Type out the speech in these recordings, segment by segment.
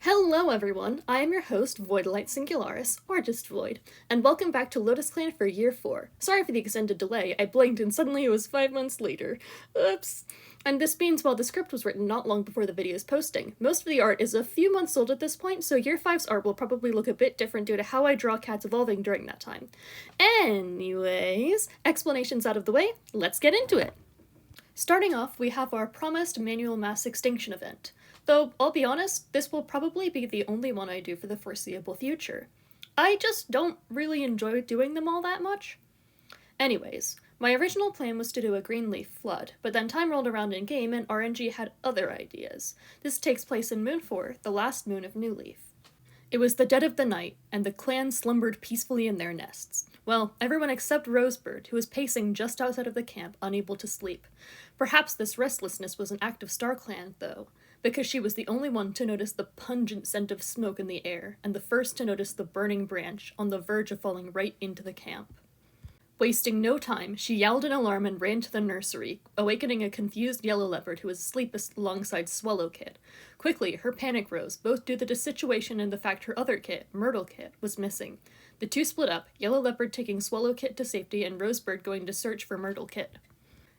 Hello everyone, I am your host, Voidlight Singularis, or just Void, and welcome back to LotusClan for Year 4. Sorry for the extended delay, I blinked and suddenly it was 5 months later. Oops. And this means while the script was written not long before the video's posting, most of the art is a few months old at this point, so Year 5's art will probably look a bit different due to how I draw cats evolving during that time. Anyways, explanations out of the way, let's get into it! Starting off, we have our promised manual mass extinction event. Though, I'll be honest, this will probably be the only one I do for the foreseeable future. I just don't really enjoy doing them all that much. Anyways, my original plan was to do a Greenleaf flood, but then time rolled around in game and RNG had other ideas. This takes place in Moon 4, the last moon of New Leaf. It was the dead of the night, and the clan slumbered peacefully in their nests. Well, everyone except Rosebird, who was pacing just outside of the camp, unable to sleep. Perhaps this restlessness was an act of StarClan, though, because she was the only one to notice the pungent scent of smoke in the air, and the first to notice the burning branch on the verge of falling right into the camp. Wasting no time, she yelled an alarm and ran to the nursery, awakening a confused yellow leopard who was asleep alongside Swallow Kit. Quickly, her panic rose, both due to the situation and the fact her other kit, Myrtle Kit, was missing. The two split up, Yellow Leopard taking Swallow Kit to safety and Rosebird going to search for Myrtle Kit.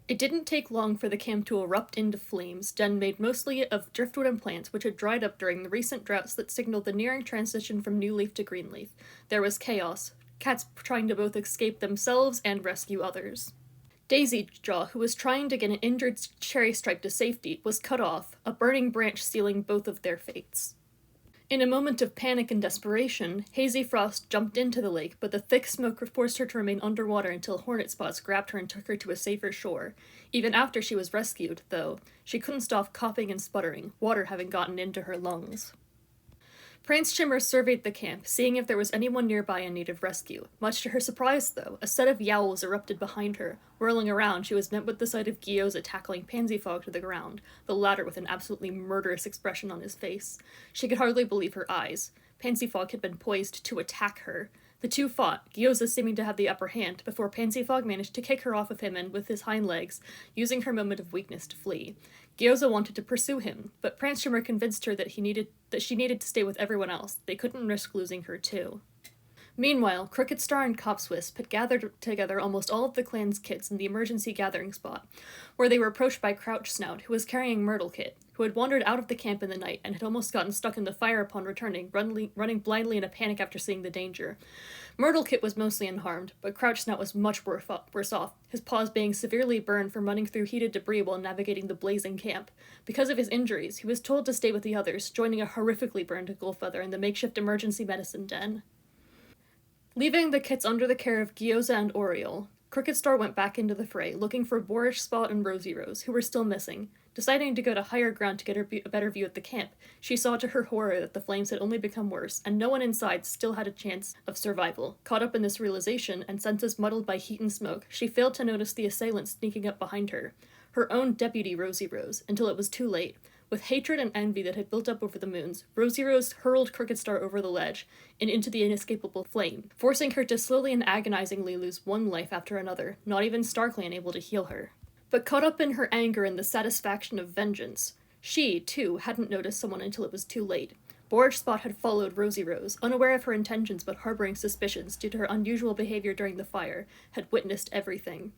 It didn't take long for the camp to erupt into flames, den made mostly of driftwood and plants which had dried up during the recent droughts that signaled the nearing transition from New Leaf to Greenleaf. There was chaos, cats trying to both escape themselves and rescue others. Daisy Jaw, who was trying to get an injured Cherry Stripe to safety, was cut off, a burning branch sealing both of their fates. In a moment of panic and desperation, Hazy Frost jumped into the lake, but the thick smoke forced her to remain underwater until Hornet Spots grabbed her and took her to a safer shore. Even after she was rescued, though, she couldn't stop coughing and sputtering, water having gotten into her lungs. Prance Shimmer surveyed the camp, seeing if there was anyone nearby in need of rescue. Much to her surprise, though, a set of yowls erupted behind her. Whirling around, she was met with the sight of Gyoza tackling Pansy Fog to the ground, the latter with an absolutely murderous expression on his face. She could hardly believe her eyes. Pansy Fog had been poised to attack her. The two fought, Gyoza seeming to have the upper hand, before Pansy Fog managed to kick her off of him and, with his hind legs, using her moment of weakness to flee. Gyoza wanted to pursue him, but Prance Shimmer convinced her that she needed to stay with everyone else. They couldn't risk losing her too. Meanwhile, Crooked Star and Copswisp had gathered together almost all of the clan's kits in the emergency gathering spot, where they were approached by Crouch Snout, who was carrying Myrtle Kit, who had wandered out of the camp in the night and had almost gotten stuck in the fire upon returning, running blindly in a panic after seeing the danger. Myrtle Kit was mostly unharmed, but Crouch Snout was much worse off, his paws being severely burned from running through heated debris while navigating the blazing camp. Because of his injuries, he was told to stay with the others, joining a horrifically burned Gullfeather in the makeshift emergency medicine den. Leaving the kits under the care of Gyoza and Oriole, Crooked Star went back into the fray, looking for Boorish Spot and Rosy Rose, who were still missing. Deciding to go to higher ground to get a better view at the camp, she saw to her horror that the flames had only become worse, and no one inside still had a chance of survival. Caught up in this realization, and senses muddled by heat and smoke, she failed to notice the assailant sneaking up behind her. Her own deputy Rosy Rose, until it was too late. With hatred and envy that had built up over the moons, Rosy Rose hurled Crooked Star over the ledge and into the inescapable flame, forcing her to slowly and agonizingly lose one life after another, not even StarClan able to heal her. But caught up in her anger and the satisfaction of vengeance, she, too, hadn't noticed someone until it was too late. Boorish Spot had followed Rosy Rose, unaware of her intentions but harboring suspicions due to her unusual behavior during the fire, had witnessed everything.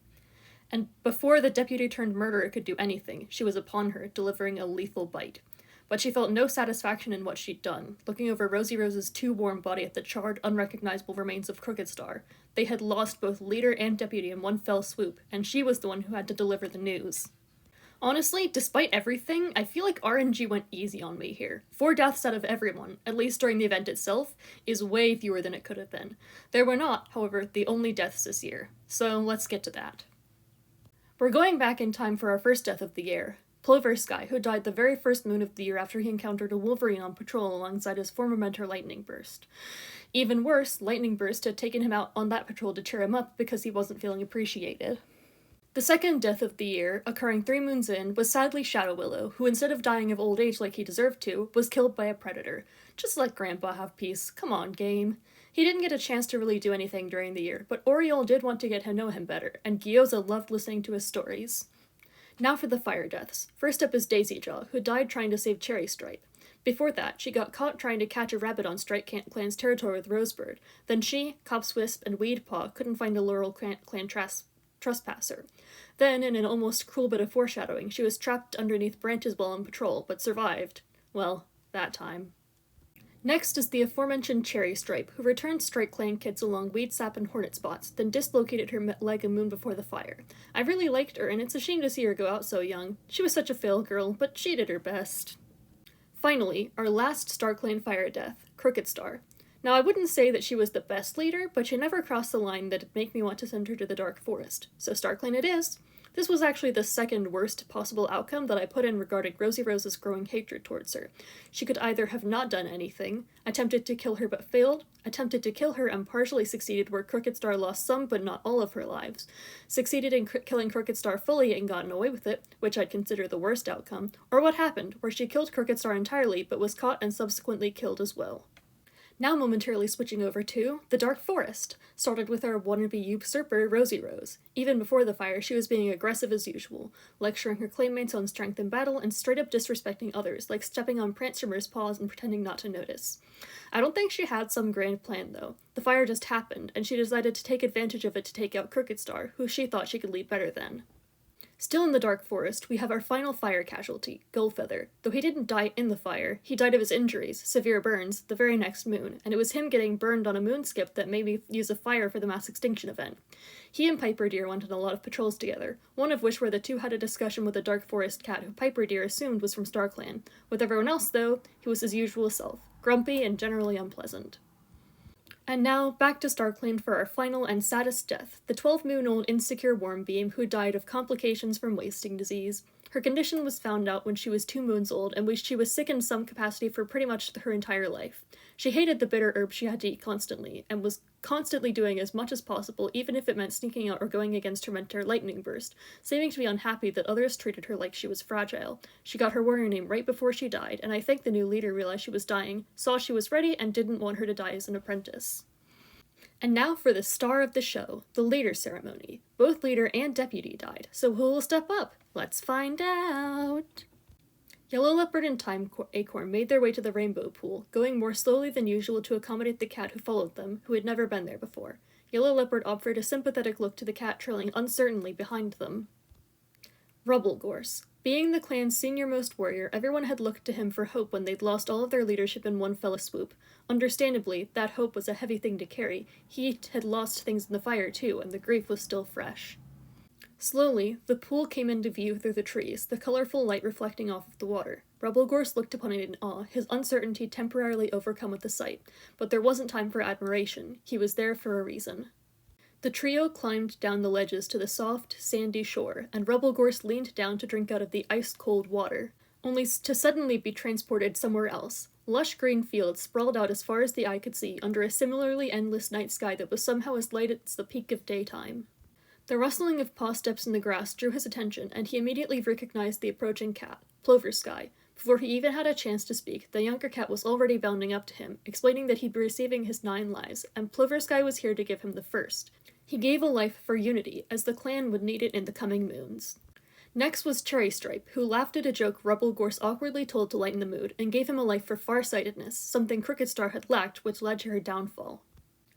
And before the deputy-turned-murderer could do anything, she was upon her, delivering a lethal bite. But she felt no satisfaction in what she'd done, looking over Rosy Rose's too-warm body at the charred, unrecognizable remains of Crooked Star. They had lost both leader and deputy in one fell swoop, and she was the one who had to deliver the news. Honestly, despite everything, I feel like RNG went easy on me here. 4 deaths out of everyone, at least during the event itself, is way fewer than it could have been. There were not, however, the only deaths this year. So let's get to that. We're going back in time for our first death of the year. Plover Sky, who died the very first moon of the year after he encountered a Wolverine on patrol alongside his former mentor Lightning Burst. Even worse, Lightning Burst had taken him out on that patrol to cheer him up because he wasn't feeling appreciated. The second death of the year, occurring 3 moons in, was sadly Shadow Willow, who instead of dying of old age like he deserved to, was killed by a predator. Just let Grandpa have peace. Come on, game. He didn't get a chance to really do anything during the year, but Oriole did want to get to know him better, and Gyoza loved listening to his stories. Now for the fire deaths. First up is Daisy Jaw, who died trying to save Cherry Stripe. Before that, she got caught trying to catch a rabbit on Strike Clan's territory with Rosebird. Then she, Copswisp, and Weedpaw couldn't find a Laurel Clan trespasser. Then, in an almost cruel bit of foreshadowing, she was trapped underneath branches while on patrol, but survived. Well, that time. Next is the aforementioned Cherry Stripe, who returned Strike Clan kits along weed sap and hornet spots, then dislocated her leg a moon before the fire. I really liked her, and it's a shame to see her go out so young. She was such a fail girl, but she did her best. Finally, our last StarClan fire death, Crooked Star. Now, I wouldn't say that she was the best leader, but she never crossed the line that'd make me want to send her to the Dark Forest. So StarClan it is. This was actually the second worst possible outcome that I put in regarding Rosie Rose's growing hatred towards her. She could either have not done anything, attempted to kill her but failed, attempted to kill her and partially succeeded where Crooked Star lost some but not all of her lives, succeeded in killing Crooked Star fully and gotten away with it, which I'd consider the worst outcome, or what happened, where she killed Crooked Star entirely but was caught and subsequently killed as well. Now momentarily switching over to the Dark Forest, started with our wannabe usurper, Rosie Rose. Even before the fire, she was being aggressive as usual, lecturing her clanmates on strength in battle and straight up disrespecting others, like stepping on Prancermer's paws and pretending not to notice. I don't think she had some grand plan, though. The fire just happened, and she decided to take advantage of it to take out Crooked Star, who she thought she could lead better than. Still in the Dark Forest, we have our final fire casualty, Gullfeather. Though he didn't die in the fire, he died of his injuries, severe burns, the very next moon, and it was him getting burned on a moonskip that made me use a fire for the mass extinction event. He and Piper Deer went on a lot of patrols together, one of which where the two had a discussion with a Dark Forest cat who Piper Deer assumed was from StarClan. With everyone else, though, he was his usual self, grumpy and generally unpleasant. And now, back to StarClan for our final and saddest death, the 12-moon-old insecure Wormbeam who died of complications from wasting disease. Her condition was found out when she was 2 moons old, and she was sick in some capacity for pretty much her entire life. She hated the bitter herb she had to eat constantly, and was constantly doing as much as possible, even if it meant sneaking out or going against her mentor Lightning Burst, seeming to be unhappy that others treated her like she was fragile. She got her warrior name right before she died, and I think the new leader realized she was dying, saw she was ready, and didn't want her to die as an apprentice. And now for the star of the show, the leader ceremony. Both leader and deputy died, so who will step up? Let's find out! Yellow Leopard and Time Acorn made their way to the rainbow pool, going more slowly than usual to accommodate the cat who followed them, who had never been there before. Yellow Leopard offered a sympathetic look to the cat trailing uncertainly behind them. Rubble Gorse. Being the clan's senior-most warrior, everyone had looked to him for hope when they'd lost all of their leadership in one fell swoop. Understandably, that hope was a heavy thing to carry. He had lost things in the fire too, and the grief was still fresh. Slowly, the pool came into view through the trees, the colorful light reflecting off of the water. Rubble Gorse looked upon it in awe, his uncertainty temporarily overcome with the sight. But there wasn't time for admiration. He was there for a reason. The trio climbed down the ledges to the soft, sandy shore, and Rubble Gorse leaned down to drink out of the ice-cold water, only to suddenly be transported somewhere else. Lush green fields sprawled out as far as the eye could see under a similarly endless night sky that was somehow as light as the peak of daytime. The rustling of paw steps in the grass drew his attention, and he immediately recognized the approaching cat, Ploversky. Before he even had a chance to speak, the younger cat was already bounding up to him, explaining that he'd be receiving his 9 lives, and Ploversky was here to give him the first. He gave a life for unity, as the clan would need it in the coming moons. Next was Cherry Stripe, who laughed at a joke Rubble Gorse awkwardly told to lighten the mood, and gave him a life for farsightedness, something Crooked Star had lacked, which led to her downfall.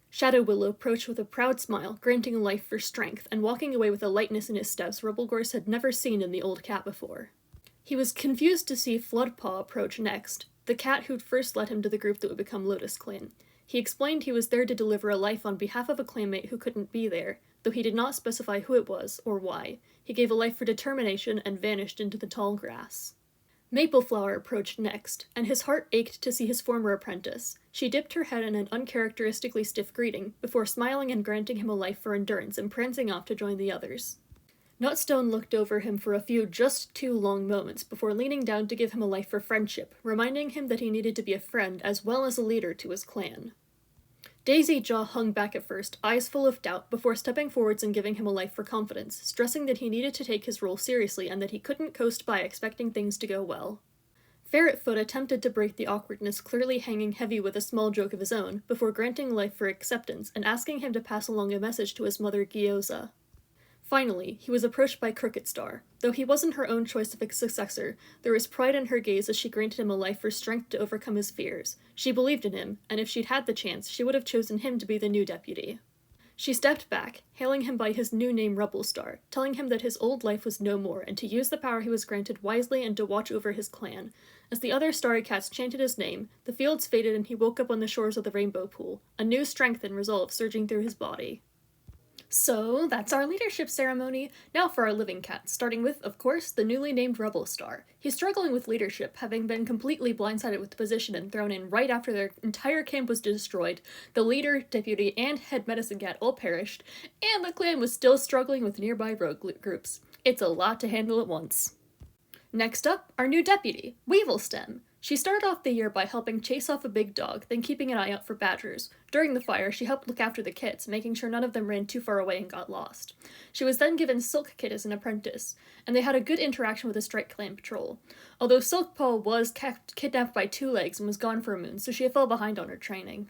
Shadow Willow approached with a proud smile, granting a life for strength, and walking away with a lightness in his steps Rubble Gorse had never seen in the old cat before. He was confused to see Floodpaw approach next, the cat who'd first led him to the group that would become LotusClan. He explained he was there to deliver a life on behalf of a clanmate who couldn't be there, though he did not specify who it was, or why. He gave a life for determination and vanished into the tall grass. Mapleflower approached next, and his heart ached to see his former apprentice. She dipped her head in an uncharacteristically stiff greeting, before smiling and granting him a life for endurance and prancing off to join the others. Nutstone looked over him for a few just too long moments before leaning down to give him a life for friendship, reminding him that he needed to be a friend as well as a leader to his clan. Daisy Jaw hung back at first, eyes full of doubt, before stepping forwards and giving him a life for confidence, stressing that he needed to take his role seriously and that he couldn't coast by expecting things to go well. Ferretfoot attempted to break the awkwardness clearly hanging heavy with a small joke of his own, before granting life for acceptance and asking him to pass along a message to his mother Gyoza. Finally, he was approached by Crooked Star. Though he wasn't her own choice of a successor, there was pride in her gaze as she granted him a life for strength to overcome his fears. She believed in him, and if she'd had the chance, she would have chosen him to be the new deputy. She stepped back, hailing him by his new name Rebelstar, telling him that his old life was no more, and to use the power he was granted wisely and to watch over his clan. As the other starry cats chanted his name, the fields faded and he woke up on the shores of the rainbow pool, a new strength and resolve surging through his body. So, that's our leadership ceremony. Now for our living cats, starting with, of course, the newly named Rebelstar. He's struggling with leadership, having been completely blindsided with the position and thrown in right after their entire camp was destroyed. The leader, deputy, and head medicine cat all perished, and the clan was still struggling with nearby rogue groups. It's a lot to handle at once. Next up, our new deputy, Weevil-Stem. She started off the year by helping chase off a big dog, then keeping an eye out for badgers. During the fire, she helped look after the kits, making sure none of them ran too far away and got lost. She was then given Silk Kit as an apprentice, and they had a good interaction with the Strike Clan patrol. Although Silk Paw was kidnapped by Two Legs and was gone for a moon, so she fell behind on her training.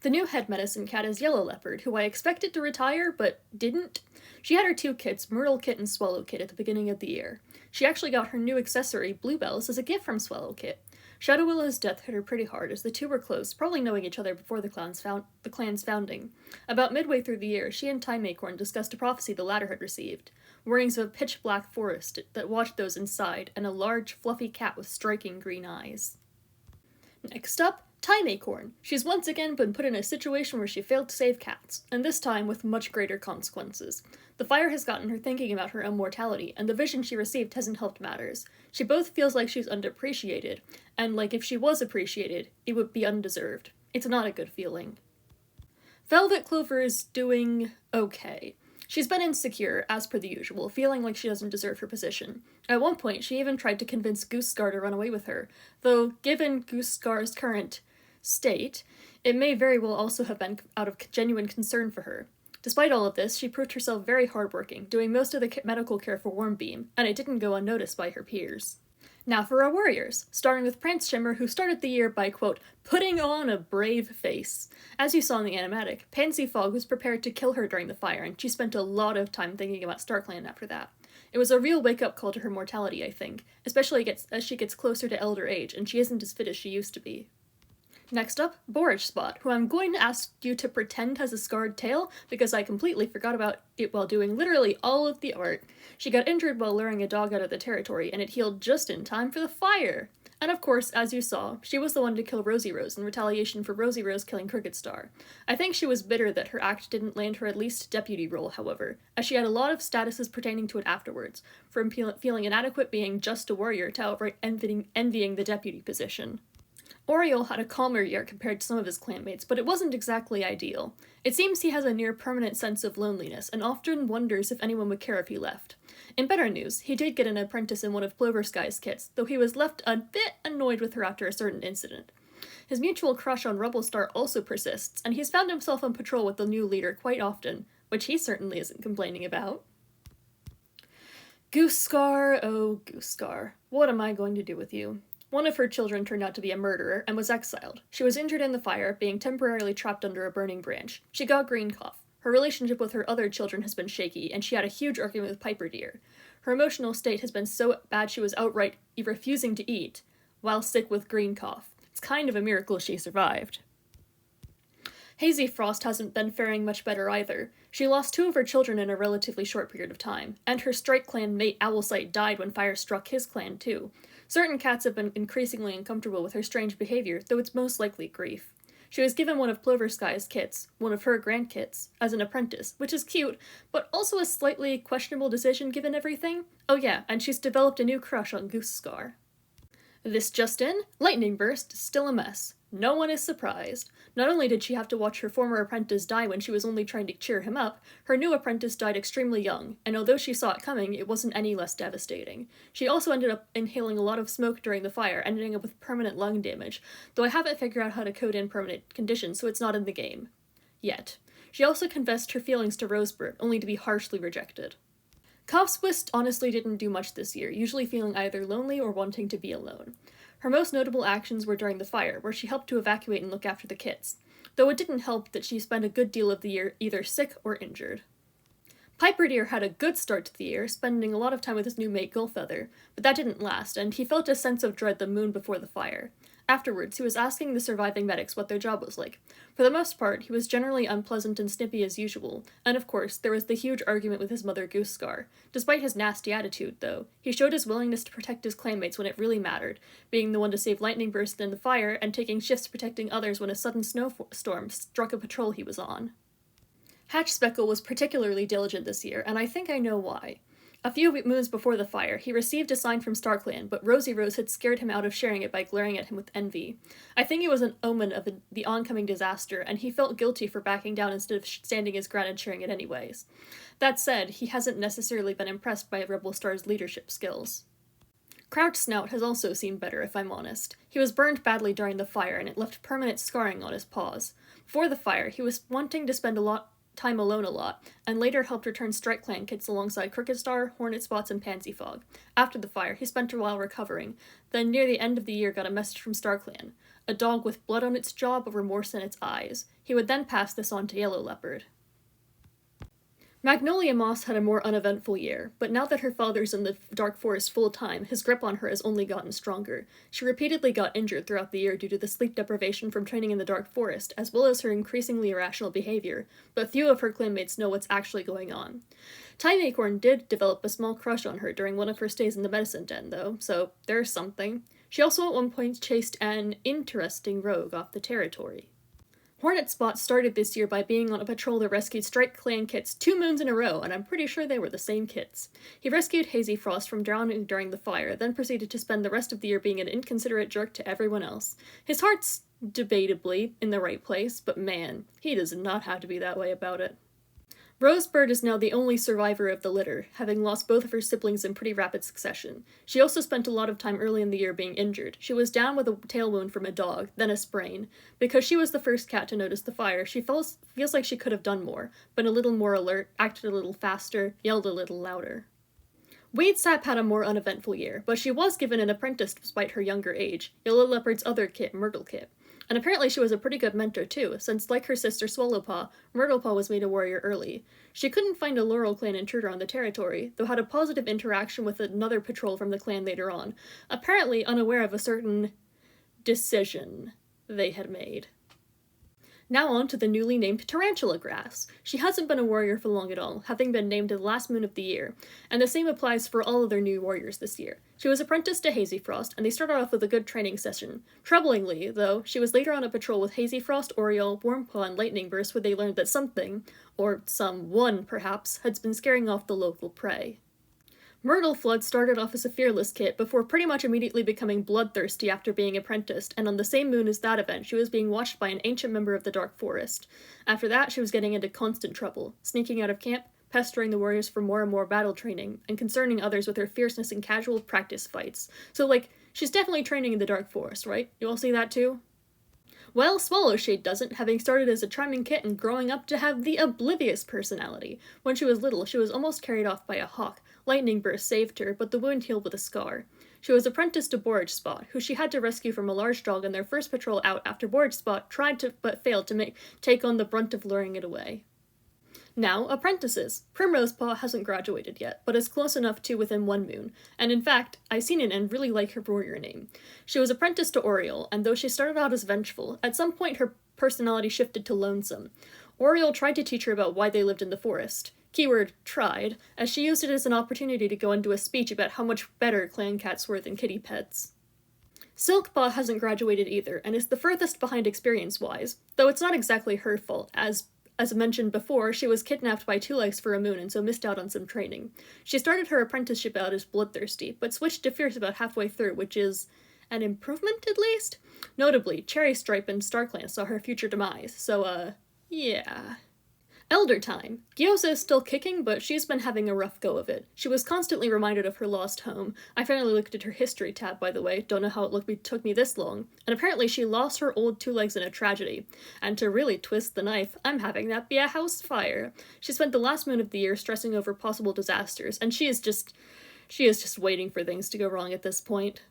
The new head medicine cat is Yellow Leopard, who I expected to retire, but didn't. She had her two kits, Myrtle Kit and Swallow Kit, at the beginning of the year. She actually got her new accessory, Bluebells, as a gift from Swallow Kit. Shadow Willow's death hit her pretty hard, as the two were close, probably knowing each other before the clan's founding. About midway through the year, she and Time Acorn discussed a prophecy the latter had received. Warnings of a pitch-black forest that watched those inside, and a large, fluffy cat with striking green eyes. Next up, Time Acorn. She's once again been put in a situation where she failed to save cats, and this time with much greater consequences. The fire has gotten her thinking about her own mortality, and the vision she received hasn't helped matters. She both feels like she's underappreciated, and like if she was appreciated, it would be undeserved. It's not a good feeling. Velvet Clover is doing okay. She's been insecure, as per the usual, feeling like she doesn't deserve her position. At one point, she even tried to convince Goose Scar to run away with her, though given Goose Scar's current state, it may very well also have been out of genuine concern for her. Despite all of this, she proved herself very hardworking, doing most of the medical care for Wormbeam, and it didn't go unnoticed by her peers. Now for our warriors, starting with Prince Shimmer, who started the year by, quote, putting on a brave face. As you saw in the animatic, Pansy Fog was prepared to kill her during the fire, and she spent a lot of time thinking about StarClan after that. It was a real wake-up call to her mortality, I think, especially as she gets closer to elder age, and she isn't as fit as she used to be. Next up, Borage Spot, who I'm going to ask you to pretend has a scarred tail, because I completely forgot about it while doing literally all of the art. She got injured while luring a dog out of the territory, and it healed just in time for the fire! And of course, as you saw, she was the one to kill Rosie Rose in retaliation for Rosie Rose killing Crooked Star. I think she was bitter that her act didn't land her at least deputy role, however, as she had a lot of statuses pertaining to it afterwards, from feeling inadequate being just a warrior to outright envying the deputy position. Oriole had a calmer year compared to some of his clanmates, but it wasn't exactly ideal. It seems he has a near-permanent sense of loneliness, and often wonders if anyone would care if he left. In better news, he did get an apprentice in one of Clover Sky's kits, though he was left a bit annoyed with her after a certain incident. His mutual crush on Rebelstar also persists, and he's found himself on patrol with the new leader quite often, which he certainly isn't complaining about. Goose Scar, oh Goose Scar, what am I going to do with you? One of her children turned out to be a murderer and was exiled. She was injured in the fire, being temporarily trapped under a burning branch. She got green cough. Her relationship with her other children has been shaky, and she had a huge argument with Piper Deer. Her emotional state has been so bad she was outright refusing to eat, while sick with green cough. It's kind of a miracle she survived. Hazy Frost hasn't been faring much better either. She lost 2 of her children in a relatively short period of time, and her Strike Clan mate Owlsight died when fire struck his clan too. Certain cats have been increasingly uncomfortable with her strange behavior, though it's most likely grief. She was given one of Clover Sky's kits, one of her grandkits, as an apprentice, which is cute, but also a slightly questionable decision given everything. Oh yeah, and she's developed a new crush on Goose Scar. This just in, Lightning Burst is still a mess. No one is surprised. Not only did she have to watch her former apprentice die when she was only trying to cheer him up, her new apprentice died extremely young, and although she saw it coming, it wasn't any less devastating. She also ended up inhaling a lot of smoke during the fire, ending up with permanent lung damage, though I haven't figured out how to code in permanent conditions, so it's not in the game. Yet. She also confessed her feelings to Rosebird, only to be harshly rejected. Copswist honestly didn't do much this year, usually feeling either lonely or wanting to be alone. Her most notable actions were during the fire, where she helped to evacuate and look after the kits, though it didn't help that she spent a good deal of the year either sick or injured. Piper Deer had a good start to the year, spending a lot of time with his new mate Gullfeather, but that didn't last, and he felt a sense of dread the moon before the fire. Afterwards, he was asking the surviving medics what their job was like. For the most part, he was generally unpleasant and snippy as usual, and of course, there was the huge argument with his mother Goosescar. Despite his nasty attitude, though, he showed his willingness to protect his clanmates when it really mattered, being the one to save Lightning Burst in the fire and taking shifts protecting others when a sudden snowstorm struck a patrol he was on. Hatch Speckle was particularly diligent this year, and I think I know why. A few moons before the fire, he received a sign from StarClan, but Rosie Rose had scared him out of sharing it by glaring at him with envy. I think it was an omen of the oncoming disaster, and he felt guilty for backing down instead of standing his ground and sharing it anyways. That said, he hasn't necessarily been impressed by Rebel Star's leadership skills. Crouch Snout has also seen better, if I'm honest. He was burned badly during the fire, and it left permanent scarring on his paws. Before the fire, he was wanting to spend time alone a lot, and later helped return Strike Clan kits alongside Crooked Star, Hornet Spots, and Pansy Fog. After the fire, he spent a while recovering, then near the end of the year got a message from StarClan, a dog with blood on its jaw but remorse in its eyes. He would then pass this on to Yellow Leopard. Magnolia Moss had a more uneventful year, but now that her father's in the Dark Forest full-time, his grip on her has only gotten stronger. She repeatedly got injured throughout the year due to the sleep deprivation from training in the Dark Forest, as well as her increasingly irrational behavior, but few of her clanmates know what's actually going on. Time Acorn did develop a small crush on her during one of her stays in the medicine den, though, so there's something. She also at one point chased an interesting rogue off the territory. Hornet Spot started this year by being on a patrol that rescued Strike Clan kits 2 moons in a row, and I'm pretty sure they were the same kits. He rescued Hazy Frost from drowning during the fire, then proceeded to spend the rest of the year being an inconsiderate jerk to everyone else. His heart's debatably in the right place, but man, he does not have to be that way about it. Rosebird is now the only survivor of the litter, having lost both of her siblings in pretty rapid succession. She also spent a lot of time early in the year being injured. She was down with a tail wound from a dog, then a sprain. Because she was the first cat to notice the fire, she feels like she could have done more, been a little more alert, acted a little faster, yelled a little louder. Wade Sapp had a more uneventful year, but she was given an apprentice despite her younger age, Yellow Leopard's other kit, Myrtle Kit. And apparently she was a pretty good mentor too, since like her sister Swallowpaw, Myrtlepaw was made a warrior early. She couldn't find a Laurel Clan intruder on the territory, though had a positive interaction with another patrol from the clan later on, apparently unaware of a certain decision they had made. Now on to the newly named Tarantula Grass. She hasn't been a warrior for long at all, having been named the last moon of the year, and the same applies for all of their new warriors this year. She was apprenticed to Hazy Frost, and they started off with a good training session. Troublingly, though, she was later on a patrol with Hazy Frost, Oriole, Wormpaw, and Lightning Burst where they learned that something, or someone perhaps, had been scaring off the local prey. Myrtle Flood started off as a fearless kit before pretty much immediately becoming bloodthirsty after being apprenticed, and on the same moon as that event, she was being watched by an ancient member of the Dark Forest. After that, she was getting into constant trouble, sneaking out of camp, pestering the warriors for more and more battle training, and concerning others with her fierceness in casual practice fights. So, she's definitely training in the Dark Forest, right? You all see that too? Well, Swallowshade doesn't, having started as a charming kit and growing up to have the oblivious personality. When she was little, she was almost carried off by a hawk. Lightning Burst saved her, but the wound healed with a scar. She was apprenticed to Borage Spot, who she had to rescue from a large dog on their first patrol out after Borage Spot tried to but failed to take on the brunt of luring it away. Now, Apprentices. Primrose Paw hasn't graduated yet, but is close enough to within 1 moon, and in fact, I've seen it and really like her warrior name. She was apprenticed to Oriole, and though she started out as vengeful, at some point her personality shifted to lonesome. Oriole tried to teach her about why they lived in the forest. Keyword, tried, as she used it as an opportunity to go into a speech about how much better clan cats were than kitty pets. Silkpaw hasn't graduated either, and is the furthest behind experience-wise, though it's not exactly her fault, as mentioned before, she was kidnapped by Two Legs for a moon and so missed out on some training. She started her apprenticeship out as bloodthirsty, but switched to fierce about halfway through, which is an improvement at least? Notably, Cherry Stripe and StarClan saw her future demise, so yeah. Elder Time. Gyoza is still kicking, but she's been having a rough go of it. She was constantly reminded of her lost home. I finally looked at her history tab, by the way. Don't know how it took me this long. And apparently she lost her old Two Legs in a tragedy. And to really twist the knife, I'm having that be a house fire. She spent the last moon of the year stressing over possible disasters, and she is just waiting for things to go wrong at this point.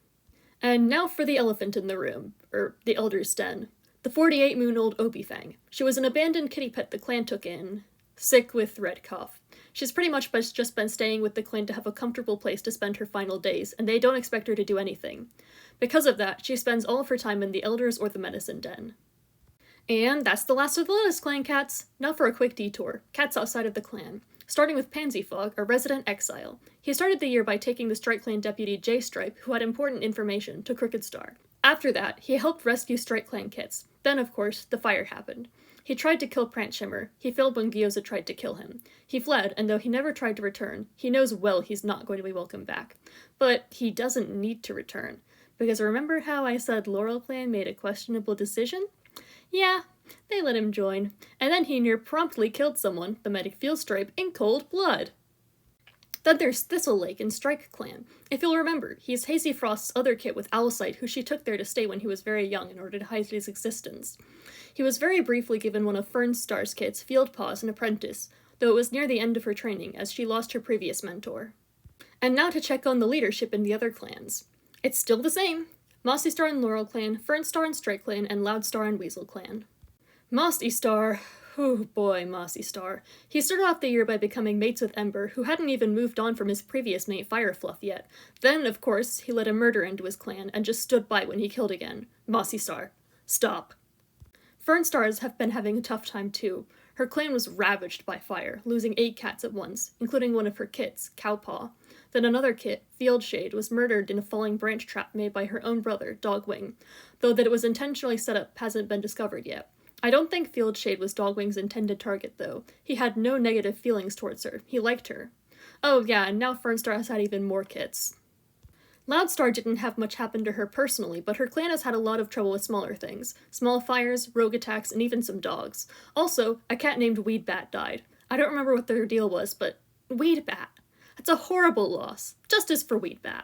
And now for the elephant in the room, or the Elder's Den. The 48-moon-old Opifang. She was an abandoned kitty pet the clan took in, sick with red cough. She's pretty much just been staying with the clan to have a comfortable place to spend her final days, and they don't expect her to do anything. Because of that, she spends all of her time in the Elders or the Medicine Den. And that's the last of the LotusClan cats! Now for a quick detour. Cats outside of the clan. Starting with Pansyfog, a resident exile. He started the year by taking the Strike Clan deputy J-Stripe, who had important information, to Crooked Star. After that, he helped rescue Strike Clan kits. Then, of course, the fire happened. He tried to kill Prant Shimmer. He failed when Gyoza tried to kill him. He fled, and though he never tried to return, he knows well he's not going to be welcomed back. But he doesn't need to return. Because remember how I said Laurel Clan made a questionable decision? Yeah, they let him join. And then he near promptly killed someone, the medic Fieldstripe, in cold blood. Then there's Thistle Lake in Strike Clan. If you'll remember, he's Hazy Frost's other kit with Owlsight, who she took there to stay when he was very young in order to hide his existence. He was very briefly given one of Fernstar's kits, Field Paws, an apprentice, though it was near the end of her training, as she lost her previous mentor. And now to check on the leadership in the other clans. It's still the same. Mossy Star and Laurel Clan, Fernstar and Strike Clan, and Loudstar and Weasel Clan. Mossy Star. Oh boy, Mossy Star. He started off the year by becoming mates with Ember, who hadn't even moved on from his previous mate Firefluff yet. Then, of course, he let a murder into his clan and just stood by when he killed again. Mossy Star. Stop. Fernstars have been having a tough time too. Her clan was ravaged by fire, losing 8 cats at once, including one of her kits, Cowpaw. Then another kit, Fieldshade, was murdered in a falling branch trap made by her own brother, Dogwing, though that it was intentionally set up hasn't been discovered yet. I don't think Fieldshade was Dogwing's intended target, though. He had no negative feelings towards her. He liked her. Oh yeah, and now Fernstar has had even more kits. Loudstar didn't have much happen to her personally, but her clan has had a lot of trouble with smaller things. Small fires, rogue attacks, and even some dogs. Also, a cat named Weedbat died. I don't remember what their deal was, but Weedbat. That's a horrible loss. Justice for Weedbat.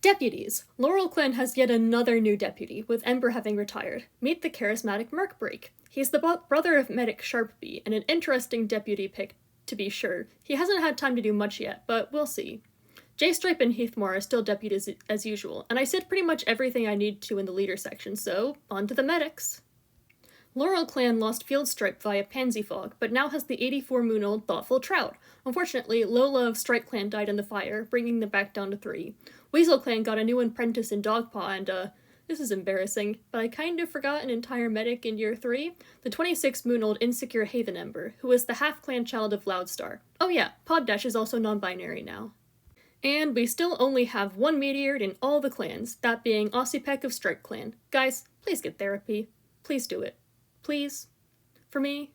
Deputies. Laurel Clan has yet another new deputy, with Ember having retired. Meet the charismatic Merkbreak. He's the brother of Medic Sharpbee, and an interesting deputy pick, to be sure. He hasn't had time to do much yet, but we'll see. J-Stripe and Heathmore are still deputies as usual, and I said pretty much everything I need to in the leader section, so on to the medics. Laurel Clan lost Fieldstripe via Pansyfog, but now has the 84-moon-old Thoughtful Trout. Unfortunately, Lola of Strike Clan died in the fire, bringing them back down to 3. Weasel Clan got a new apprentice in Dogpaw, and this is embarrassing, but I kind of forgot an entire medic in year 3, the 26-moon-old Insecure Haven Ember, who is the half-clan child of Loudstar. Oh yeah, Poddash is also non-binary now. And we still only have one Meteor in all the clans, that being Ossipec of Strike Clan. Guys, please get therapy. Please do it. Please. For me.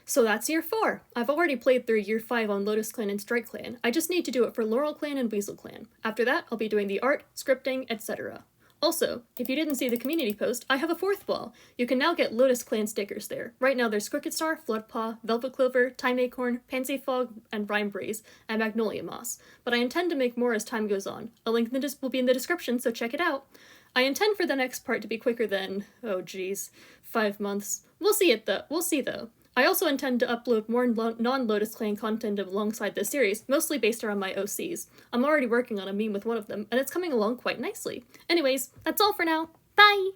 So that's year 4. I've already played through year 5 on LotusClan and Strike Clan. I just need to do it for Laurel Clan and Weasel Clan. After that, I'll be doing the art, scripting, etc. Also, if you didn't see the community post, I have a 4th wall. You can now get LotusClan stickers there. Right now there's Crooked Star, Floodpaw, Velvet Clover, Time Acorn, Pansyfog, and Rime Breeze, and Magnolia Moss. But I intend to make more as time goes on. A link will be in the description, so check it out. I intend for the next part to be quicker than, 5 months. We'll see though. I also intend to upload more non-LotusClan content alongside this series, mostly based around my OCs. I'm already working on a meme with one of them, and it's coming along quite nicely. Anyways, that's all for now. Bye!